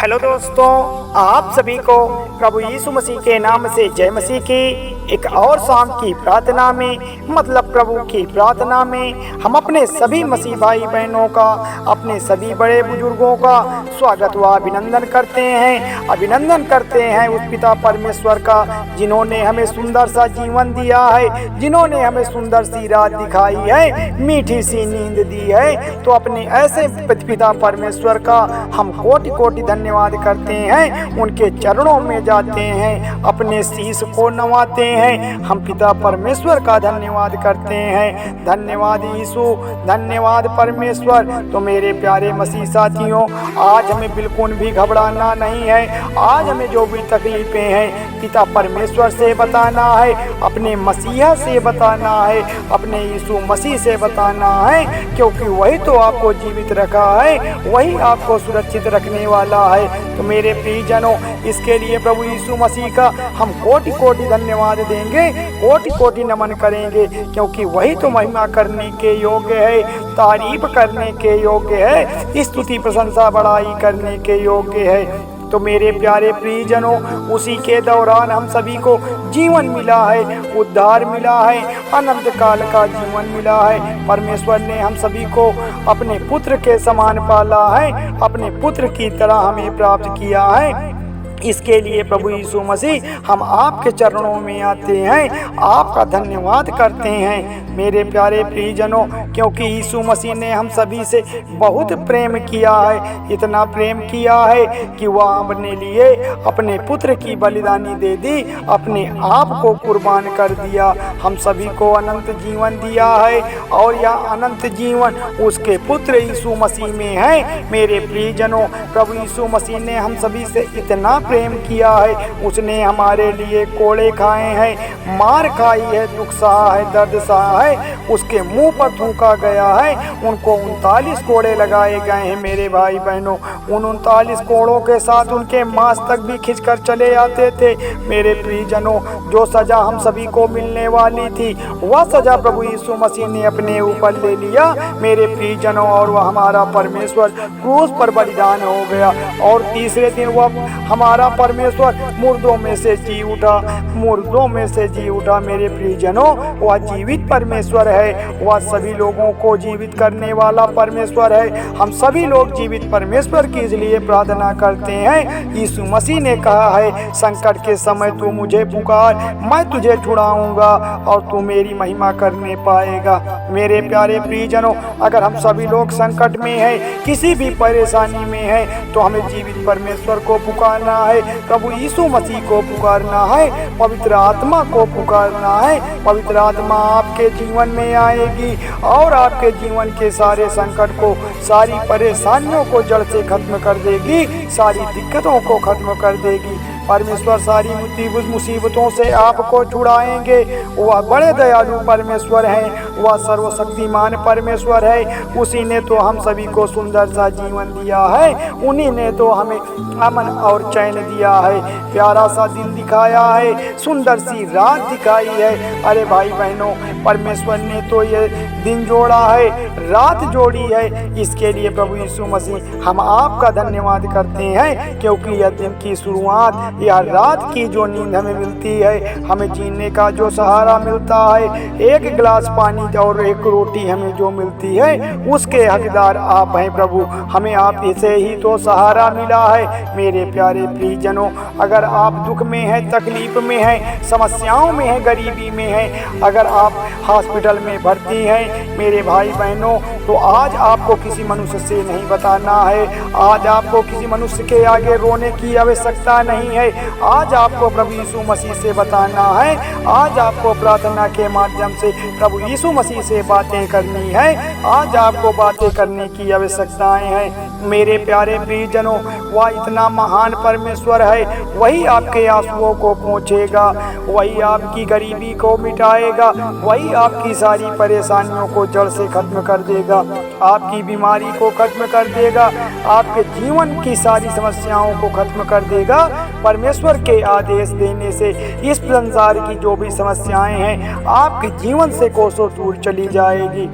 Hello दोस्तों, आप सभी को प्रभु यीशु मसीह के नाम से जय मसीह की एक और शाम की प्रार्थना में, मतलब प्रभु की प्रार्थना में हम अपने सभी मसीह भाई बहनों का, अपने सभी बड़े बुजुर्गों का स्वागत व अभिनंदन करते हैं उस पिता परमेश्वर का, जिन्होंने हमें सुंदर सा जीवन दिया है, जिन्होंने हमें सुंदर सी रात दिखाई है, मीठी सी नींद दी है। तो अपने ऐसे पिता परमेश्वर का हम कोटि कोटि धन्यवाद करते हैं, उनके चरणों में जाते हैं, अपने शीश को नवाते हैं। हम पिता परमेश्वर का धन्यवाद करते हैं। धन्यवाद यीशु, धन्यवाद परमेश्वर। तो मेरे प्यारे मसीह साथियों, आज हमें बिल्कुल भी घबराना नहीं है। आज हमें जो भी तकलीफें हैं पिता परमेश्वर से बताना है, अपने मसीहा से बताना है, अपने यीशु मसीह से बताना है, क्योंकि वही तो आपको जीवित रखा है, वही आपको सुरक्षित रखने वाला है। तो मेरे प्रियजनों, इसके लिए प्रभु यीशु मसीह का हम कोटि कोटि धन्यवाद देंगे, कोटि कोटि नमन करेंगे, क्योंकि वही तो महिमा करने के योग्य है, तारीफ करने के योग्य है, स्तुति प्रशंसा बड़ाई करने के योग्य है। तो मेरे प्यारे प्रियजनों, उसी के दौरान हम सभी को जीवन मिला है, उद्धार मिला है, अनंत काल का जीवन मिला है। परमेश्वर ने हम सभी को अपने पुत्र के समान पाला है, अपने पुत्र की तरह हमें प्राप्त किया है। इसके लिए प्रभु यीशु मसीह हम आपके चरणों में आते हैं, आपका धन्यवाद करते हैं मेरे प्यारे प्रियजनों, क्योंकि यीशु मसीह ने हम सभी से बहुत प्रेम किया है, इतना प्रेम किया है कि वह अपने लिए अपने पुत्र की बलिदानी दे दी, अपने आप को कुर्बान कर दिया, हम सभी को अनंत जीवन दिया है, और यह अनंत जीवन उसके पुत्र यीशु मसीह में है। मेरे प्रियजनों, प्रभु यीशु मसीह ने हम सभी से इतना प्रेम किया है, उसने हमारे लिए कोड़े खाए हैं, मार खाई है, दुख सहा है, दर्द सहा है, उसके मुंह पर थूका गया है, उनको 39 कोड़े लगाए गए हैं। मेरे भाई बहनों, उन 39 कोड़ों के साथ उनके मांस तक भी खिंचकर चले आते थे। मेरे प्रियजनों, जो सजा हम सभी को मिलने वाली थी, वह सजा प्रभु यीशु मसीह ने अपने ऊपर ले लिया मेरे प्रियजनों, और वह हमारा परमेश्वर क्रूस पर बलिदान हो गया, और तीसरे दिन वह हमारा परमेश्वर मुर्दों में से जी उठा, मुर्दों में से जी उठा। मेरे प्रियजनों, वह जीवित परमेश्वर है, वह सभी लोगों को जीवित करने वाला परमेश्वर है। हम सभी लोग जीवित परमेश्वर की इसलिए प्रार्थना करते हैं। यीशु मसीह ने कहा है, संकट के समय तू मुझे पुकार, मैं तुझे छुड़ाऊंगा और तू मेरी महिमा करने पाएगा। मेरे प्यारे प्रियजनों, अगर हम सभी लोग संकट में हैं, किसी भी परेशानी में हैं, तो हमें जीवित परमेश्वर को पुकारना है, प्रभु यीशु मसीह को पुकारना है, पवित्र आत्मा को पुकारना है। पवित्र आत्मा आपके जीवन में आएगी और आपके जीवन के सारे संकट को, सारी परेशानियों को जड़ से खत्म कर देगी, सारी दिक्कतों को खत्म कर देगी। परमेश्वर सारी मुसीबतों से आपको छुड़ाएंगे। वह बड़े दयालु परमेश्वर हैं, वह सर्वशक्तिमान परमेश्वर है। उसी ने तो हम सभी को सुंदर सा जीवन दिया है, उन्हीं ने तो हमें अमन और चैन दिया है, प्यारा सा दिन दिखाया है, सुंदर सी रात दिखाई है। अरे भाई बहनों, परमेश्वर ने तो ये दिन जोड़ा है, रात जोड़ी है। इसके लिए प्रभु यीशु मसीह हम आपका धन्यवाद करते हैं, क्योंकि यह दिन की शुरुआत, या रात की जो नींद हमें मिलती है, हमें जीने का जो सहारा मिलता है, एक गिलास पानी और एक रोटी हमें जो मिलती है, उसके हकदार आप हैं प्रभु। हमें आप से ही तो सहारा मिला है। मेरे प्यारे प्रियजनों, अगर आप दुख में हैं, तकलीफ में हैं, समस्याओं में हैं, गरीबी में हैं, अगर आप हॉस्पिटल में भर्ती हैं, मेरे भाई बहनों, तो आज आपको किसी मनुष्य से नहीं बताना है, आज आपको किसी मनुष्य के आगे रोने की आवश्यकता नहीं है। आज आपको प्रभु यीशु मसीह से बताना है, आज आपको प्रार्थना के माध्यम से प्रभु यीशु मसीह से बातें करनी है, आज आपको बातें करने की आवश्यकताएं हैं। मेरे प्यारे प्रियजनों, वह इतना महान परमेश्वर है, वही आपके आंसुओं को पोंछेगा, वही आपकी गरीबी को मिटाएगा, वही आपकी सारी परेशानियों को जड़ से खत्म कर देगा, आपकी बीमारी को खत्म कर देगा, आपके जीवन की सारी समस्याओं को खत्म कर देगा। परमेश्वर के आदेश देने से इस संसार की जो भी समस्याएं हैं, आपके जीवन से कोसों दूर चली जाएगी।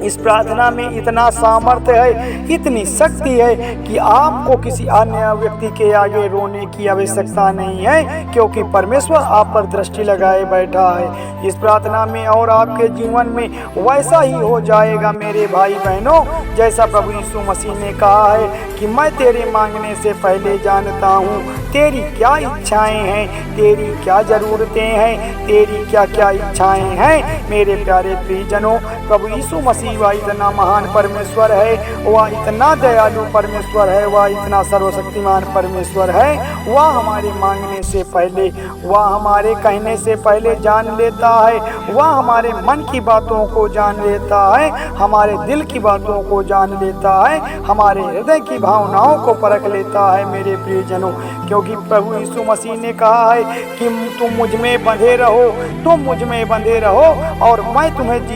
इस प्रार्थना में इतना सामर्थ्य है, इतनी शक्ति है कि आपको किसी अन्य व्यक्ति के आगे रोने की आवश्यकता नहीं है, क्योंकि परमेश्वर आप पर दृष्टि लगाए बैठा है इस प्रार्थना में। और आपके जीवन में वैसा ही हो जाएगा मेरे भाई बहनों, जैसा प्रभु यीशु मसीह ने कहा है कि मैं तेरे मांगने से पहले जानता हूँ तेरी क्या इच्छाएं हैं, तेरी क्या ज़रूरतें हैं, तेरी क्या क्या इच्छाएं हैं। मेरे प्यारे प्रियजनों, प्रभु यीशु मसीह वह इतना महान परमेश्वर है, वह इतना दयालु परमेश्वर है, वह इतना सर्वशक्तिमान परमेश्वर है। वह हमारे मांगने से पहले, वह हमारे कहने से पहले जान लेता है, वह हमारे मन की बातों को जान लेता है, हमारे दिल की बातों को जान लेता है, हमारे हृदय की भावनाओं को परख लेता है मेरे प्रियजनों। क्योंकि प्रभु यीशु मसीह ने कहा है कि तुम मुझ में बंधे रहो, तुम मुझ में बंधे रहो और मैं तुम्हें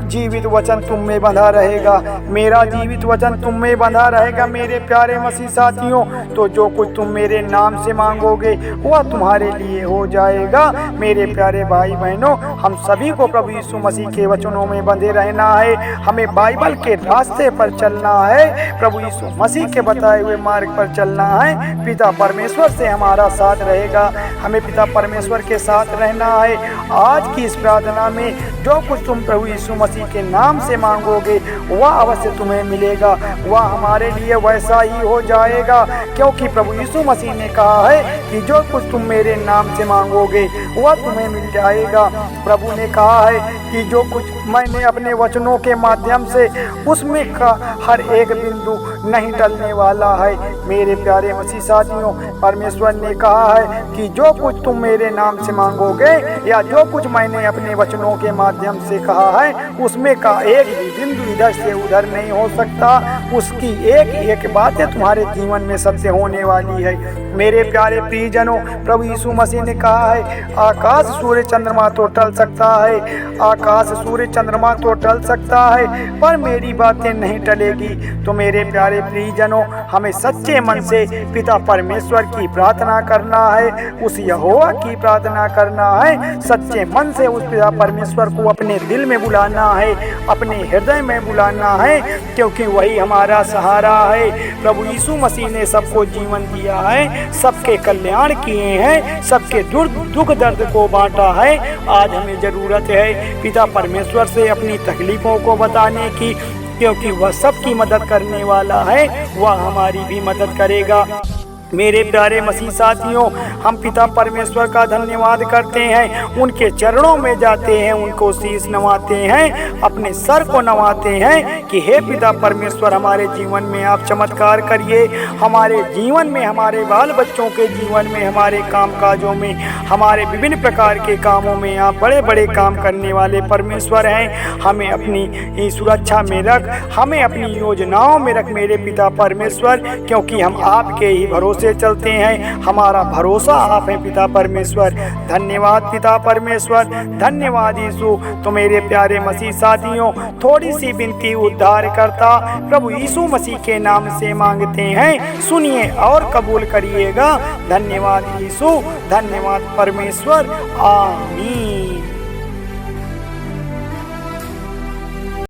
जीवित वचन तुम में बंधा रहेगा, मेरा जीवित वचन तुम में बंधा रहेगा मेरे प्यारे मसीह साथियों। तो जो कुछ तुम मेरे नाम से मांगोगे वह तुम्हारे लिए हो जाएगा। मेरे प्यारे भाई बहनों, हम सभी को प्रभु यीशु मसीह के वचनों में बंधे रहना है, हमें बाइबल के रास्ते पर चलना है, प्रभु यीशु मसीह के बताए हुए मार्ग पर चलना है। पिता परमेश्वर से हमारा साथ रहेगा, हमें पिता परमेश्वर के साथ रहना है। आज की इस प्रार्थना में जो कुछ तुम प्रभु यीशु मसीह के नाम से मांगोगे वह अवश्य तुम्हें मिलेगा, वह हमारे लिए वैसा ही हो जाएगा, क्योंकि प्रभु यीशु मसीह ने कहा है कि जो कुछ तुम मेरे नाम से मांगोगे वह तुम्हें मिल जाएगा। प्रभु ने कहा है कि जो कुछ मैंने अपने वचनों के माध्यम से, उसमें का हर एक बिंदु नहीं टलने वाला है। मेरे प्यारे मसीह साथियों, परमेश्वर ने कहा है कि जो कुछ तुम मेरे नाम से मांगोगे या जो कुछ मैंने अपने वचनों के माध्यम से कहा है, उसमें का एक भी बिंदु इधर से उधर नहीं हो सकता। उसकी एक एक बातें तुम्हारे जीवन में सत्य होने वाली है। मेरे प्यारे प्रियजनों, प्रभु यीशु मसीह ने कहा है आकाश सूर्य चंद्रमा तो टल सकता है, आकाश सूर्य चंद्रमा तो टल सकता है, पर मेरी बातें नहीं टलेगी। तो मेरे प्यारे प्रियजनों, हमें सच्चे मन से पिता परमेश्वर की प्रार्थना करना है, उस यहोवा की प्रार्थना करना है। सच्चे मन से उस पिता परमेश्वर को अपने दिल में बुलाना है, अपने हृदय में बुलाना है, क्योंकि वही हमारा सहारा है। प्रभु यीशु मसीह ने सबको जीवन दिया है, सबके कल्याण किए हैं, सबके दुख दर्द को बांटा है। आज हमें ज़रूरत है पिता परमेश्वर से अपनी तकलीफ़ों को बताने की, क्योंकि वह सबकी मदद करने वाला है, वह हमारी भी मदद करेगा। मेरे प्यारे मसीह साथियों, हम पिता परमेश्वर का धन्यवाद करते हैं, उनके चरणों में जाते हैं, उनको शीश नवाते हैं, अपने सर को नवाते हैं कि हे पिता परमेश्वर, हमारे जीवन में आप चमत्कार करिए, हमारे जीवन में, हमारे बाल बच्चों के जीवन में, हमारे कामकाजों में, हमारे विभिन्न प्रकार के कामों में आप बड़े बड़े काम करने वाले परमेश्वर हैं। हमें अपनी सुरक्षा में रख, हमें अपनी योजनाओं में रख मेरे पिता परमेश्वर, क्योंकि हम आपके ही भरोसे से चलते हैं, हमारा भरोसा आप है पिता परमेश्वर। धन्यवाद पिता परमेश्वर, धन्यवाद यीशु। तो मेरे प्यारे मसीह साथियों, थोड़ी सी विनती उद्धार करता प्रभु यीशु मसीह के नाम से मांगते हैं, सुनिए और कबूल करिएगा। धन्यवाद यीशु, धन्यवाद परमेश्वर, आमीन।